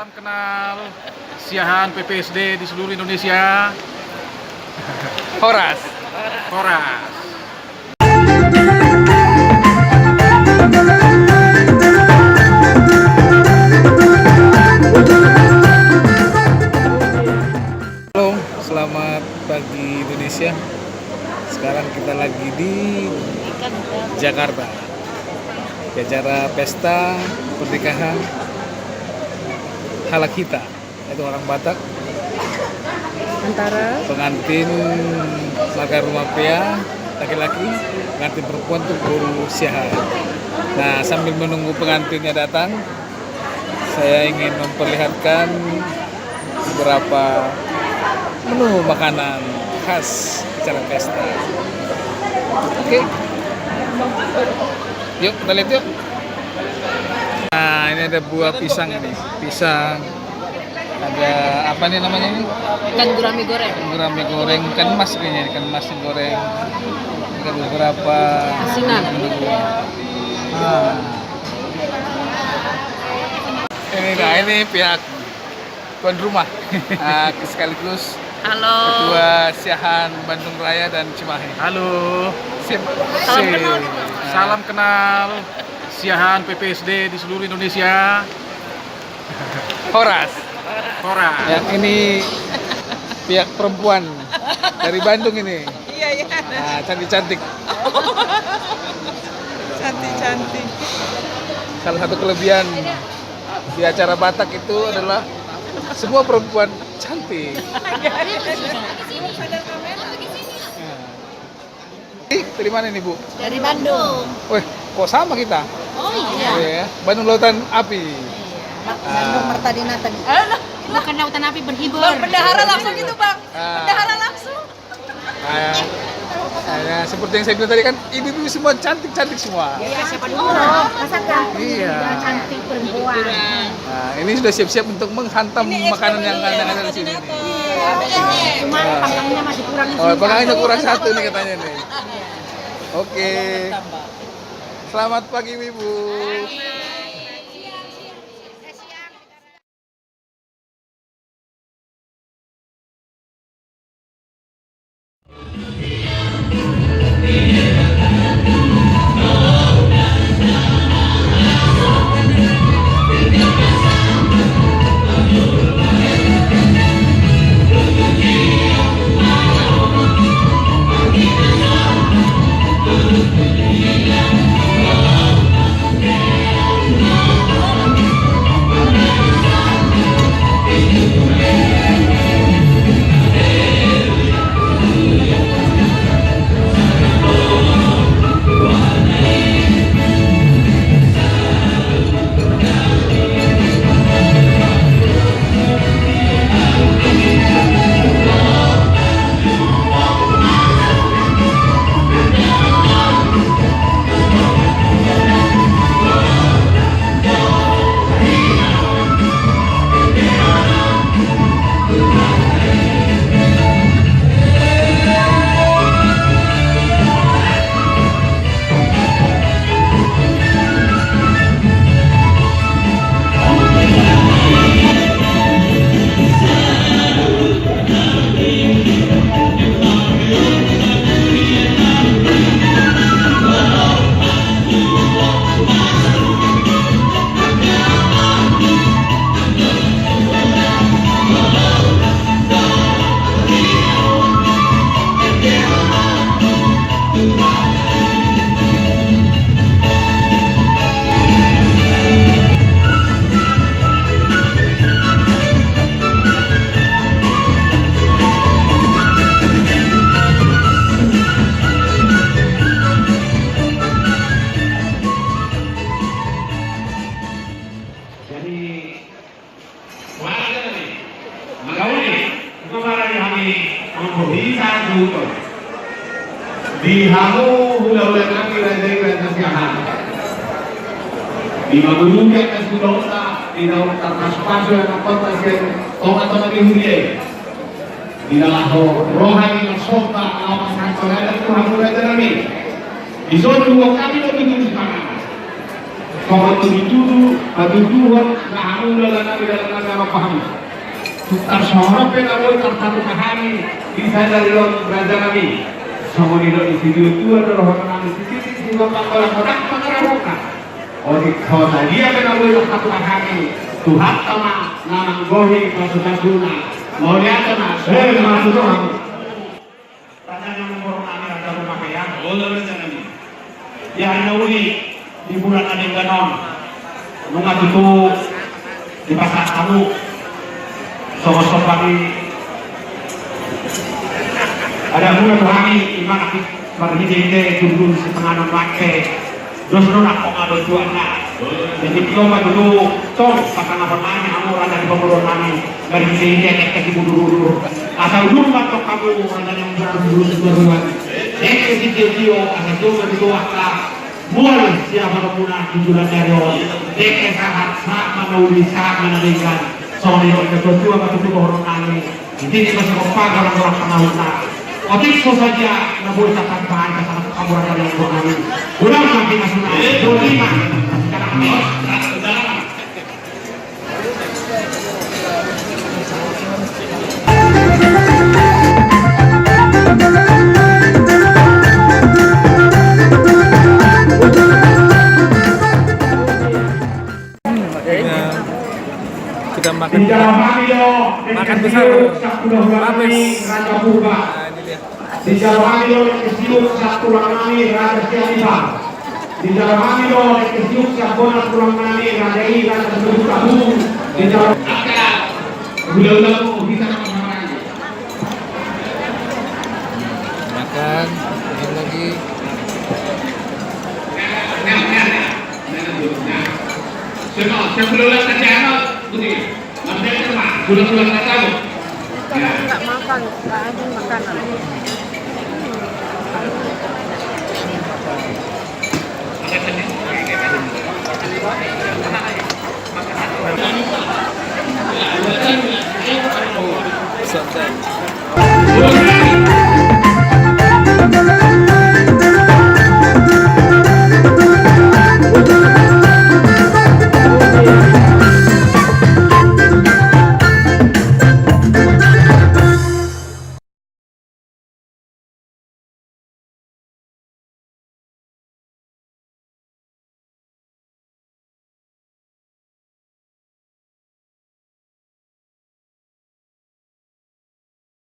Salam kenal Siahan PPSD di seluruh Indonesia. Horas. Horas. Halo, selamat pagi Indonesia. Sekarang kita lagi di Jakarta. Di acara pesta pernikahan halak kita, itu orang Batak. Antara Pengantin marga rumah pria laki-laki, pengantin perempuan tuh guru siahan. Nah, sambil menunggu pengantinnya datang, saya ingin memperlihatkan beberapa menu makanan khas acara pesta. Oke, yuk kita lihat yuk. Nah, ini ada buah pisang ini, pisang. Ada apa nih namanya ini? ikan gurame goreng, Gurame goreng, ikan mas kayaknya, ikan mas goreng. Ada beberapa asinan. Nah. Ini pihak tuan rumah. Nah, sekaligus Halo. Ketua Siahan Bandung Raya dan Cimahi. Halo. Sip. Salam Sip. kenal. Salam kenal Siahan PPSD di seluruh Indonesia. Horas. Horas. Yang ini pihak perempuan dari Bandung ini. Iya. Nah, cantik-cantik. Cantik. Salah satu kelebihan di acara Batak itu adalah semua perempuan cantik. Dari mana nih, Bu? Dari Bandung. Wih, kok sama kita? Oh iya. Iya, Bandung Lautan Api. Bandung Mertadina tadi. Bukan lautan api berhibur. Bendahara langsung gitu bang, Ah. bendahara langsung. Seperti yang saya bilang tadi kan, ibu-ibu semua cantik-cantik semua. Ya siapa dulu? Masakan. Iya. Cantik perempuan. Nah, ini sudah siap-siap untuk menghantam makanan yang ada di sini. Cuma panggangnya masih kurang. Oh, panggangnya kurang satu nih katanya nih. Oke. Selamat pagi, Ibu. Di hamu hula-hula kami dan kasihan. Di magunungnya kan sudah di dalam kertas pasu yang apa pasien tomat di hujan. Di dalam rohani yang sota alam sangat ada Tuhan mulai dari di zona dua kami lebih dulu sekarang. Kau tujuh patujuan namun dalam agama paham. Tukar sorop yang kamu tertarik pahami bisa dari lo belajar nabi. Semua di dalam video itu adalah orang yang sisi orang pengerawukan. Oleh karena dia kamu tertarik pahami Tuhan sama nama gohi maksudnya guna. Mau lihat mana? Maksud orang. Tanya yang memborong ada rumah kaya. Boleh belajar nabi. Ya nawi di bulan Adem Ganon nungat itu di pasar kamu sosok kami ada bulan kami iman aktif berhidupnya tunggu setengah non pakai terus nolak kok ada jualnya jadi kioma dulu tong pakai apa namanya amur ada di pemburuan kami berhidupnya kayak dulu asal dulu batok kamu ada yang dulu eksklusif asal dulu mulai siapa puna tujuan dari dek saat menulis saat menarikan soal yang kedua atau kedua orang kami ini masih kompak orang-orang pengaruhnya otik saja namun tak bahan kesalahan kaburan dari orang kami udah sampai nasional 25 sekarang kita makan bersama habis. Raja Purba di dalam Hamilo kesiuk satu nami Raja Sialiba di dalam Hamilo kesiuk satu nami Raja I Raja Sebut Kamu di dalam udah kita Makan lagi. Siapa dulu yang terjadi? Sudah kamu. Kalau nggak makan, nggak ada makanan.